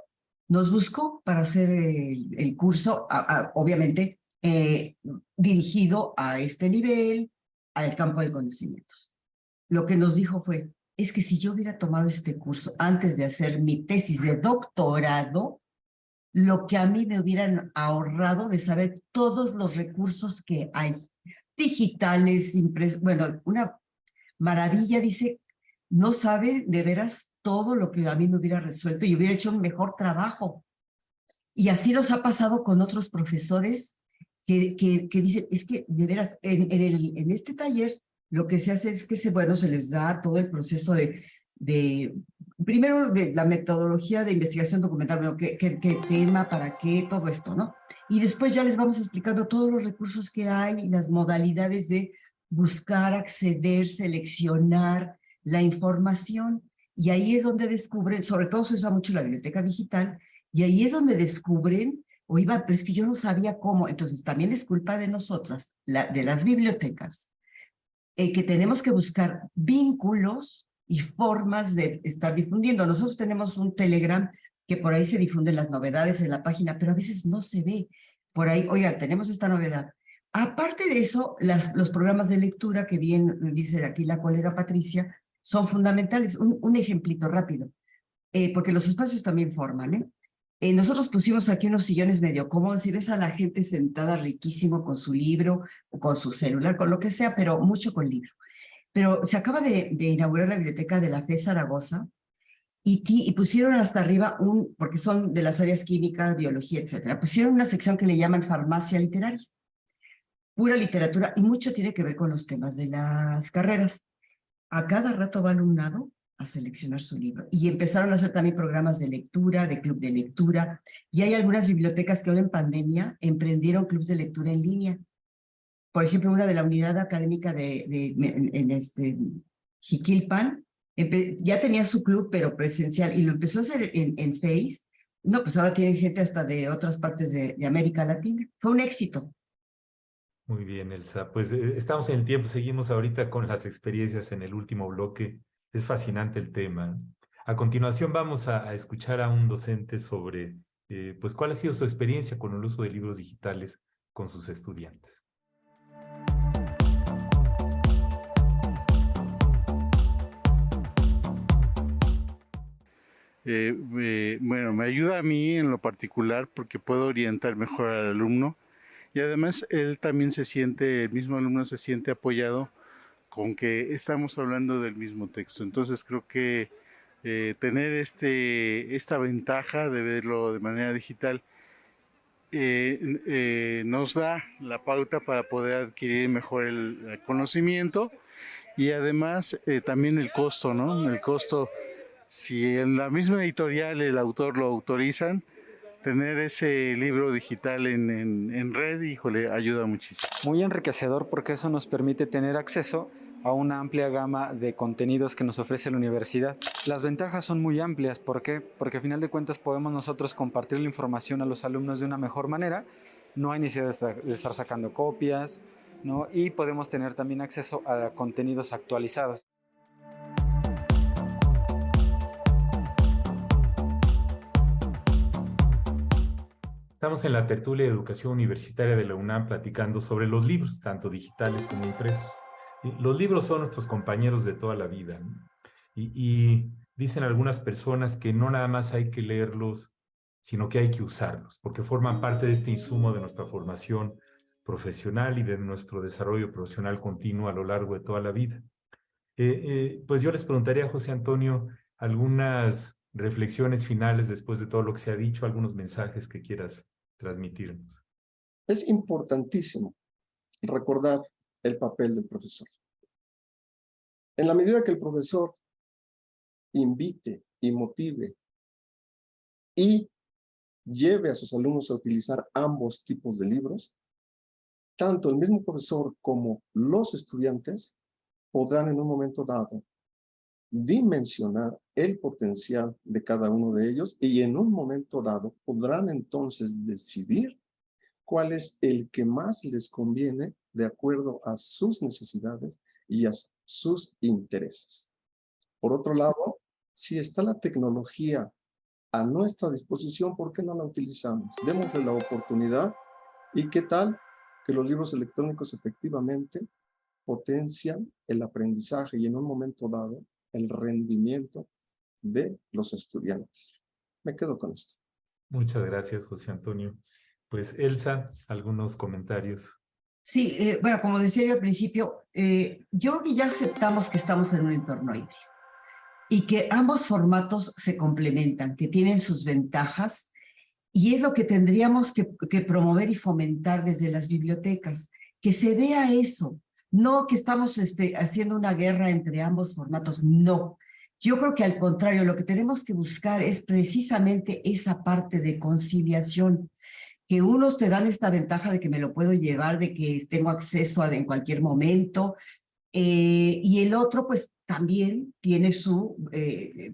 Nos buscó para hacer el curso, obviamente, dirigido a este nivel, al campo de conocimientos. Lo que nos dijo fue, es que si yo hubiera tomado este curso antes de hacer mi tesis de doctorado, lo que a mí me hubieran ahorrado de saber todos los recursos que hay, digitales, impresos, bueno, una maravilla, dice, no sabe de veras todo lo que a mí me hubiera resuelto y hubiera hecho un mejor trabajo. Y así nos ha pasado con otros profesores que dicen, es que de veras, en este taller lo que se hace es que se les da todo el proceso primero de la metodología de investigación documental, bueno, qué tema, para qué, todo esto, ¿no? Y después ya les vamos explicando todos los recursos que hay, las modalidades de buscar, acceder, seleccionar la información, y ahí es donde descubren, sobre todo se usa mucho la biblioteca digital, y ahí es donde descubren, pero es que yo no sabía cómo. Entonces también es culpa de nosotras, de las bibliotecas, que tenemos que buscar vínculos y formas de estar difundiendo. Nosotros tenemos un Telegram que por ahí se difunden las novedades en la página, pero a veces no se ve. Por ahí, oiga, tenemos esta novedad. Aparte de eso, los programas de lectura, que bien dice aquí la colega Patricia, son fundamentales. Un ejemplito rápido, porque los espacios también forman, nosotros pusimos aquí unos sillones medio cómodos y ves a la gente sentada riquísimo con su libro, o con su celular, con lo que sea, pero mucho con libro. Pero se acaba de inaugurar la biblioteca de la FE Zaragoza y pusieron hasta arriba porque son de las áreas químicas, biología, etcétera, pusieron una sección que le llaman farmacia literaria, pura literatura, y mucho tiene que ver con los temas de las carreras. A cada rato va alumnado a seleccionar su libro. Y empezaron a hacer también programas de lectura, de club de lectura, y hay algunas bibliotecas que ahora en pandemia emprendieron clubs de lectura en línea. Por ejemplo, una de la unidad académica en Jiquilpan, ya tenía su club, pero presencial, y lo empezó a hacer en Face. No, pues ahora tienen gente hasta de otras partes de América Latina. Fue un éxito. Muy bien, Elsa. Pues estamos en el tiempo, seguimos ahorita con las experiencias en el último bloque. Es fascinante el tema. A continuación vamos a escuchar a un docente sobre pues cuál ha sido su experiencia con el uso de libros digitales con sus estudiantes. Bueno, me ayuda a mí en lo particular porque puedo orientar mejor al alumno y además el mismo alumno se siente apoyado con que estamos hablando del mismo texto. Entonces creo que tener esta ventaja de verlo de manera digital nos da la pauta para poder adquirir mejor el conocimiento y además también el costo, ¿no? El costo, si en la misma editorial el autor lo autorizan, tener ese libro digital en red, híjole, ayuda muchísimo. Muy enriquecedor porque eso nos permite tener acceso a una amplia gama de contenidos que nos ofrece la universidad. Las ventajas son muy amplias. ¿Por qué? Porque a final de cuentas podemos nosotros compartir la información a los alumnos de una mejor manera. No hay necesidad de estar sacando copias, ¿no? Y podemos tener también acceso a contenidos actualizados. Estamos en la tertulia de educación universitaria de la UNAM platicando sobre los libros, tanto digitales como impresos. Los libros son nuestros compañeros de toda la vida, ¿no? Y dicen algunas personas que no nada más hay que leerlos, sino que hay que usarlos, porque forman parte de este insumo de nuestra formación profesional y de nuestro desarrollo profesional continuo a lo largo de toda la vida. Pues yo les preguntaría a José Antonio algunas reflexiones finales después de todo lo que se ha dicho, algunos mensajes que quieras transmitirnos. Es importantísimo recordar el papel del profesor. En la medida que el profesor invite y motive y lleve a sus alumnos a utilizar ambos tipos de libros, tanto el mismo profesor como los estudiantes podrán en un momento dado dimensionar el potencial de cada uno de ellos y en un momento dado podrán entonces decidir cuál es el que más les conviene de acuerdo a sus necesidades y a sus intereses. Por otro lado, si está la tecnología a nuestra disposición, ¿por qué no la utilizamos? Démosle la oportunidad. ¿Y qué tal que los libros electrónicos efectivamente potencian el aprendizaje y en un momento dado el rendimiento de los estudiantes? Me quedo con esto. Muchas gracias, José Antonio. Pues Elsa, algunos comentarios. Sí, bueno, como decía yo al principio, yo creo que ya aceptamos que estamos en un entorno híbrido y que ambos formatos se complementan, que tienen sus ventajas, y es lo que tendríamos que promover y fomentar desde las bibliotecas, que se vea eso, no que estamos haciendo una guerra entre ambos formatos, no. Yo creo que al contrario, lo que tenemos que buscar es precisamente esa parte de conciliación, que unos te dan esta ventaja de que me lo puedo llevar, de que tengo acceso en cualquier momento, y el otro pues también tiene su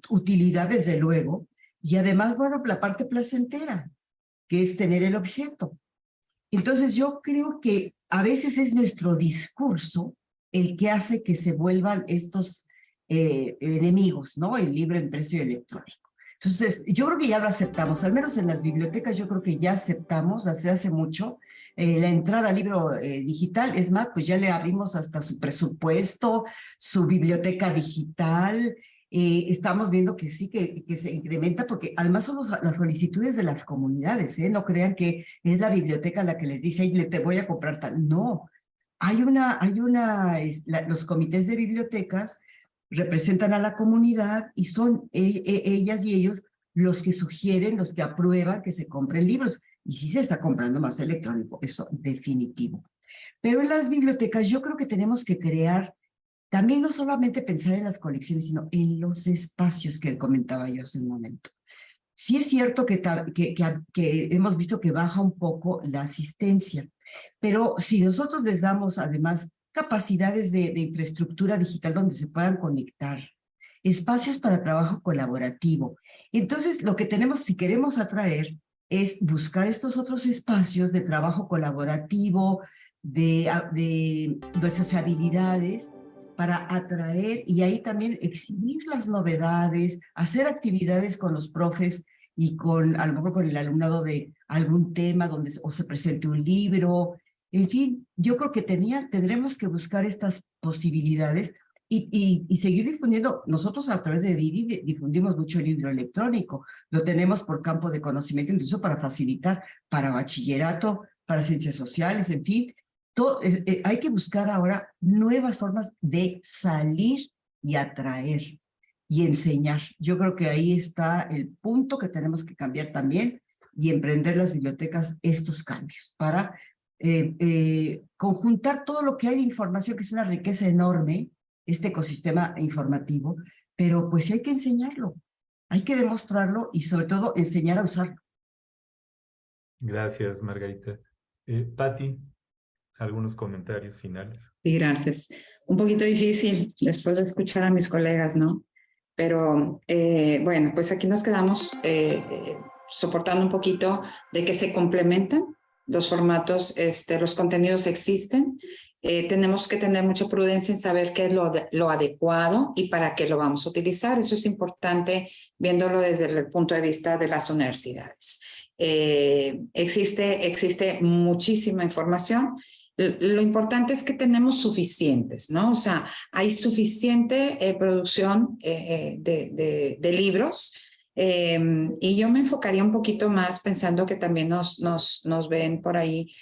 utilidad desde luego, y además, bueno, la parte placentera, que es tener el objeto. Entonces yo creo que a veces es nuestro discurso el que hace que se vuelvan estos enemigos, ¿no? El libro impreso y electrónico. Entonces, yo creo que ya lo aceptamos, al menos en las bibliotecas yo creo que ya aceptamos, desde hace mucho, la entrada al libro digital. Es más, pues ya le abrimos hasta su presupuesto, su biblioteca digital. Estamos viendo que sí, que se incrementa, porque además son las solicitudes de las comunidades, ¿eh? No crean que es la biblioteca la que les dice, te voy a comprar tal. No, los comités de bibliotecas representan a la comunidad y son ellas y ellos los que sugieren, los que aprueban que se compren libros. Y sí se está comprando más electrónico, eso definitivo. Pero en las bibliotecas yo creo que tenemos que crear, también no solamente pensar en las colecciones, sino en los espacios que comentaba yo hace un momento. Sí es cierto que hemos visto que baja un poco la asistencia, pero si nosotros les damos además capacidades de infraestructura digital donde se puedan conectar, espacios para trabajo colaborativo, entonces lo que tenemos, si queremos atraer, es buscar estos otros espacios de trabajo colaborativo, de nuestras habilidades, para atraer y ahí también exhibir las novedades, hacer actividades con los profes y a lo mejor con el alumnado de algún tema donde o se presente un libro. En fin, yo creo que tendremos que buscar estas posibilidades y seguir difundiendo. Nosotros a través de Vidi difundimos mucho el libro electrónico. Lo tenemos por campo de conocimiento, incluso para facilitar, para bachillerato, para ciencias sociales, en fin. Hay que buscar ahora nuevas formas de salir y atraer y enseñar. Yo creo que ahí está el punto que tenemos que cambiar también y emprender las bibliotecas estos cambios para conjuntar todo lo que hay de información, que es una riqueza enorme, este ecosistema informativo, pero pues sí hay que enseñarlo, hay que demostrarlo y sobre todo enseñar a usarlo. Gracias, Margarita. Patti, algunos comentarios finales. Sí, gracias. Un poquito difícil después de escuchar a mis colegas, ¿no? Pero bueno, pues aquí nos quedamos soportando un poquito de que se complementan los formatos, los contenidos existen. Tenemos que tener mucha prudencia en saber qué es lo adecuado y para qué lo vamos a utilizar. Eso es importante viéndolo desde el punto de vista de las universidades. Existe muchísima información Lo importante es que tenemos suficientes, ¿no? O sea, hay suficiente producción de libros. Y yo me enfocaría un poquito más pensando que también nos ven por ahí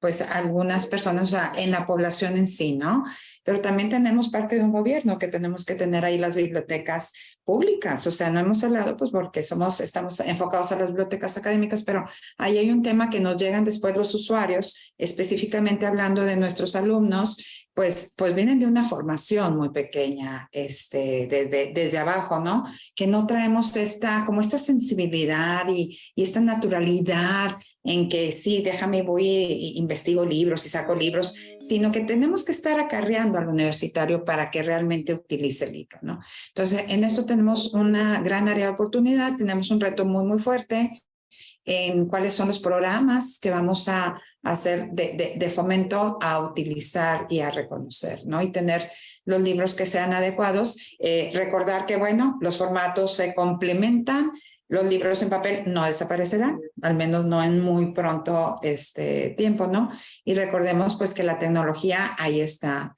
pues algunas personas, o sea, en la población en sí, ¿no? Pero también tenemos parte de un gobierno que tenemos que tener ahí las bibliotecas públicas, o sea, no hemos hablado pues porque estamos enfocados a las bibliotecas académicas, pero ahí hay un tema que nos llegan después los usuarios, específicamente hablando de nuestros alumnos, pues vienen de una formación muy pequeña, desde abajo, ¿no? Que no traemos esta sensibilidad y esta naturalidad en que sí, déjame, voy e investigo libros y saco libros, sino que tenemos que estar acarreando al universitario para que realmente utilice el libro, ¿no? Entonces, en esto tenemos una gran área de oportunidad, tenemos un reto muy, muy fuerte en cuáles son los programas que vamos a hacer de fomento a utilizar y a reconocer, ¿no? Y tener los libros que sean adecuados. Recordar que, bueno, los formatos se complementan, los libros en papel no desaparecerán, al menos no en muy pronto tiempo, ¿no? Y recordemos pues que la tecnología ahí está.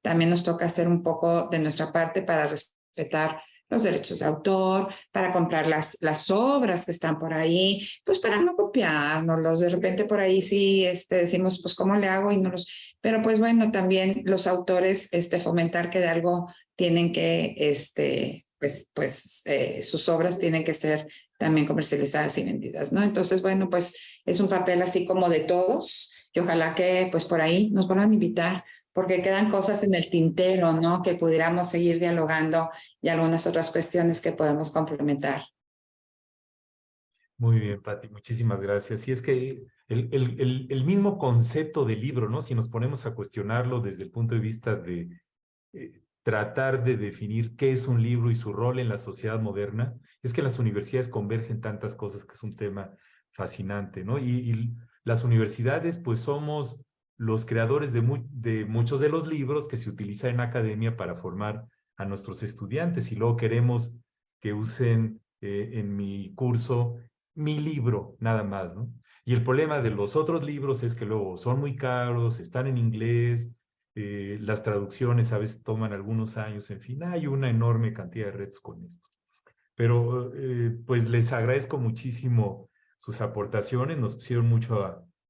También nos toca hacer un poco de nuestra parte para respetar los derechos de autor, para comprar las obras que están por ahí, pues para no copiárnoslos. De repente por ahí sí decimos, pues ¿cómo le hago? Pero pues bueno, también los autores fomentar que de algo tienen que, sus obras tienen que ser también comercializadas y vendidas, ¿no? Entonces, bueno, pues es un papel así como de todos y ojalá que pues por ahí nos vuelvan a invitar porque quedan cosas en el tintero, ¿no? Que pudiéramos seguir dialogando y algunas otras cuestiones que podemos complementar. Muy bien, Pati, muchísimas gracias. Y es que el mismo concepto de libro, ¿no? Si nos ponemos a cuestionarlo desde el punto de vista de tratar de definir qué es un libro y su rol en la sociedad moderna, es que en las universidades convergen tantas cosas que es un tema fascinante, ¿no? Y las universidades, pues somos los creadores de muchos de los libros que se utilizan en academia para formar a nuestros estudiantes y luego queremos que usen en mi curso mi libro nada más, ¿no? Y el problema de los otros libros es que luego son muy caros, están en inglés, las traducciones a veces toman algunos años, en fin, hay una enorme cantidad de retos con esto. Pero pues les agradezco muchísimo sus aportaciones, nos pusieron mucho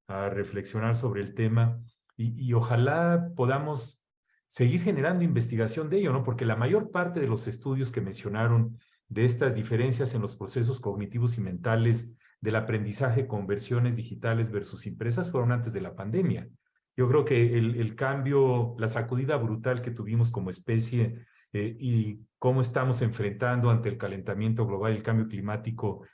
a reflexionar sobre el tema y ojalá podamos seguir generando investigación de ello, ¿no? Porque la mayor parte de los estudios que mencionaron de estas diferencias en los procesos cognitivos y mentales del aprendizaje con versiones digitales versus impresas fueron antes de la pandemia. Yo creo que el cambio, la sacudida brutal que tuvimos como especie y cómo estamos enfrentando ante el calentamiento global y el cambio climático,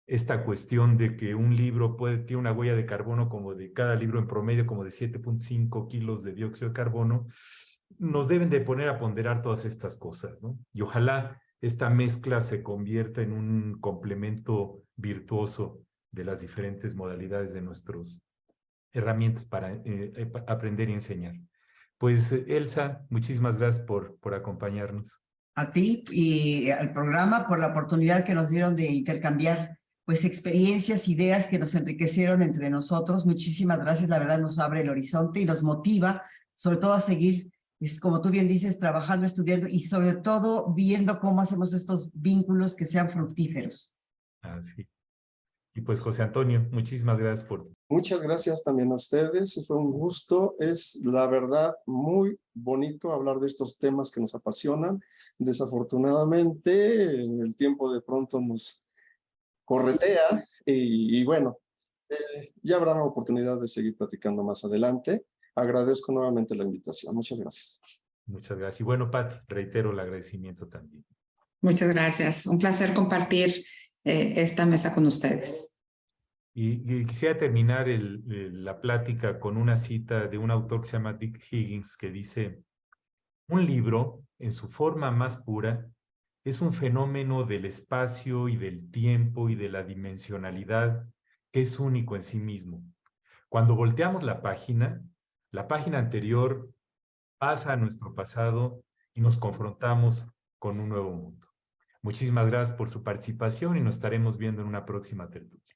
esta cuestión de que un libro tiene una huella de carbono como de cada libro en promedio como de 7.5 kilos de dióxido de carbono, nos deben de poner a ponderar todas estas cosas, ¿no? Y ojalá esta mezcla se convierta en un complemento virtuoso de las diferentes modalidades de nuestras herramientas para aprender y enseñar. Pues Elsa, muchísimas gracias por acompañarnos. A ti y al programa por la oportunidad que nos dieron de intercambiar pues experiencias, ideas que nos enriquecieron entre nosotros. Muchísimas gracias, la verdad nos abre el horizonte y nos motiva sobre todo a seguir, como tú bien dices, trabajando, estudiando y sobre todo viendo cómo hacemos estos vínculos que sean fructíferos. Así. Y pues José Antonio, muchísimas gracias por... Muchas gracias también a ustedes, fue un gusto, es la verdad muy bonito hablar de estos temas que nos apasionan. Desafortunadamente el tiempo de pronto nos corretea y bueno, ya habrá una oportunidad de seguir platicando más adelante. Agradezco nuevamente la invitación, muchas gracias. Muchas gracias. Y bueno, Pati, reitero el agradecimiento también. Muchas gracias, un placer compartir esta mesa con ustedes. Y quisiera terminar la plática con una cita de un autor que se llama Dick Higgins, que dice, un libro, en su forma más pura, es un fenómeno del espacio y del tiempo y de la dimensionalidad que es único en sí mismo. Cuando volteamos la página anterior pasa a nuestro pasado y nos confrontamos con un nuevo mundo. Muchísimas gracias por su participación y nos estaremos viendo en una próxima tertulia.